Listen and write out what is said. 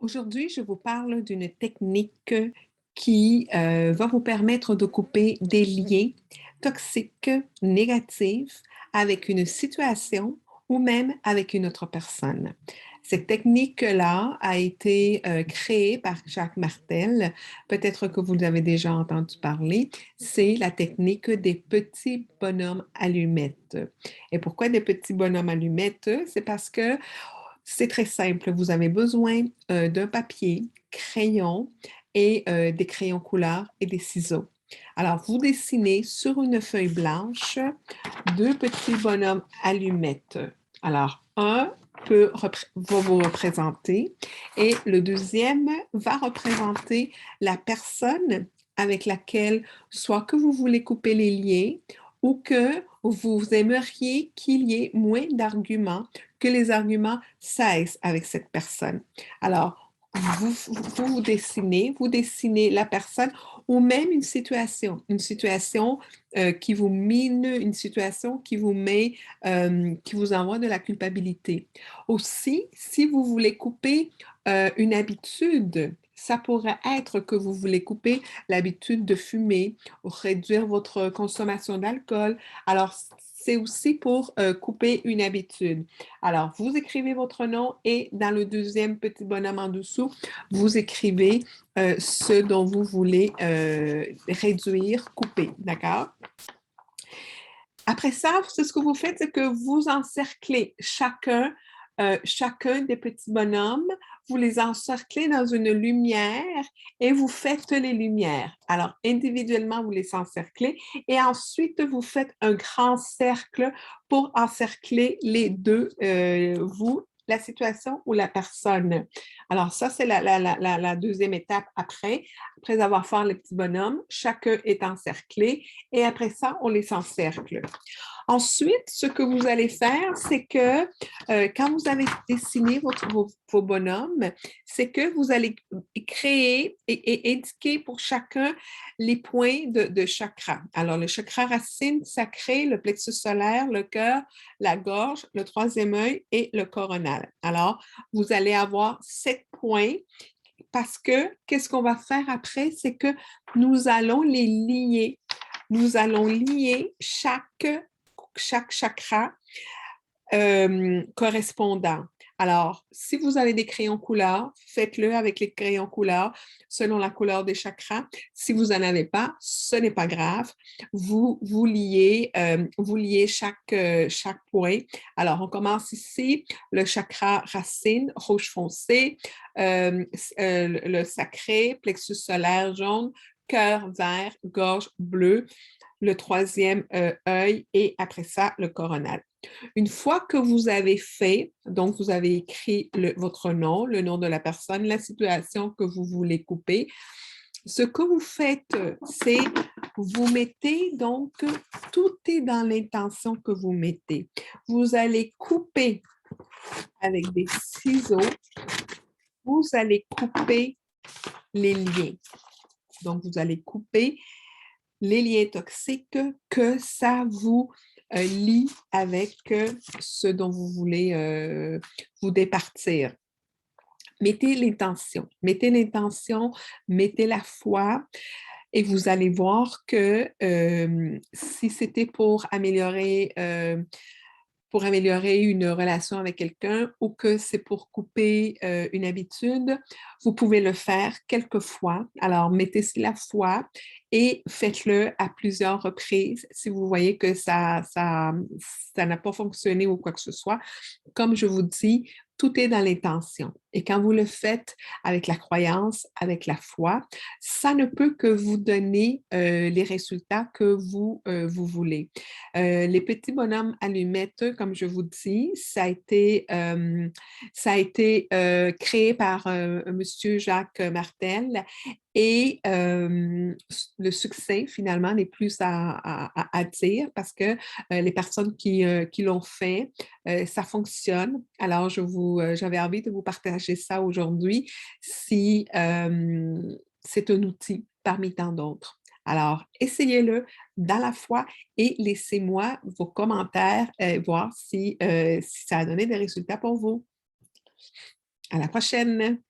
Aujourd'hui, je vous parle d'une technique qui va vous permettre de couper des liens toxiques, négatifs avec une situation ou même avec une autre personne. Cette technique-là a été créée par Jacques Martel. Peut-être que vous avez déjà entendu parler. C'est la technique des petits bonhommes allumettes. Et pourquoi des petits bonhommes allumettes? C'est parce que c'est très simple. Vous avez besoin d'un papier, crayon et des crayons couleur et des ciseaux. Alors, vous dessinez sur une feuille blanche deux petits bonhommes allumettes. Alors, un va vous représenter et le deuxième va représenter la personne avec laquelle soit que vous voulez couper les liens ou que vous aimeriez qu'il y ait moins d'arguments, que les arguments cessent avec cette personne. Alors, vous dessinez la personne ou même une situation qui vous mine, une situation qui vous met, qui vous envoie de la culpabilité. Aussi, si vous voulez couper une habitude, ça pourrait être que vous voulez couper l'habitude de fumer, ou réduire votre consommation d'alcool. Alors, c'est aussi pour couper une habitude. Alors, vous écrivez votre nom et dans le deuxième petit bonhomme en dessous, vous écrivez ce dont vous voulez réduire, couper, d'accord? Après ça, c'est ce que vous faites, c'est que vous encerclez chacun des petits bonhommes, vous les encerclez dans une lumière et vous faites les lumières. Alors, individuellement, vous les encerclez et ensuite, vous faites un grand cercle pour encercler les deux, vous, la situation ou la personne. Alors, ça, c'est la deuxième étape après avoir fait les petits bonhommes, chacun est encerclé et après ça, on les encercle. Ensuite, ce que vous allez faire, c'est que quand vous avez dessiné vos bonhommes, c'est que vous allez créer et indiquer pour chacun les points de chakra. Alors, le chakra racine sacré, le plexus solaire, le cœur, la gorge, le troisième œil et le coronal. Alors, vous allez avoir 7 points parce que qu'est-ce qu'on va faire après? C'est que nous allons les lier. Nous allons lier chaque chakra correspondant. Alors, si vous avez des crayons couleurs, faites-le avec les crayons couleurs selon la couleur des chakras. Si vous n'en avez pas, ce n'est pas grave. Vous liez chaque point. Alors, on commence ici, le chakra racine, rouge foncé, le sacré, plexus solaire jaune, cœur vert, gorge bleue, le troisième œil et après ça, le coronal. Une fois que vous avez fait, donc vous avez écrit votre nom, le nom de la personne, la situation que vous voulez couper, ce que vous faites, c'est vous mettez donc, tout est dans l'intention que vous mettez. Vous allez couper avec des ciseaux, vous allez couper les liens. Donc, vous allez couper les liens toxiques que ça vous lie avec ce dont vous voulez vous départir. Mettez l'intention, mettez la foi et vous allez voir que si c'était pour améliorer une relation avec quelqu'un ou que c'est pour couper une habitude, vous pouvez le faire quelques fois. Alors, mettez la foi et faites-le à plusieurs reprises si vous voyez que ça n'a pas fonctionné ou quoi que ce soit. Comme je vous dis, tout est dans l'intention. Et quand vous le faites avec la croyance, avec la foi, ça ne peut que vous donner les résultats que vous voulez. Les petits bonhommes allumettes, comme je vous dis, ça a été créé par Monsieur Jacques Martel et le succès, finalement, n'est plus à dire parce que les personnes qui l'ont fait, ça fonctionne. Alors, j'avais envie de vous partager ça aujourd'hui si c'est un outil parmi tant d'autres. Alors, essayez-le dans la foi et laissez-moi vos commentaires, voir si ça a donné des résultats pour vous. À la prochaine!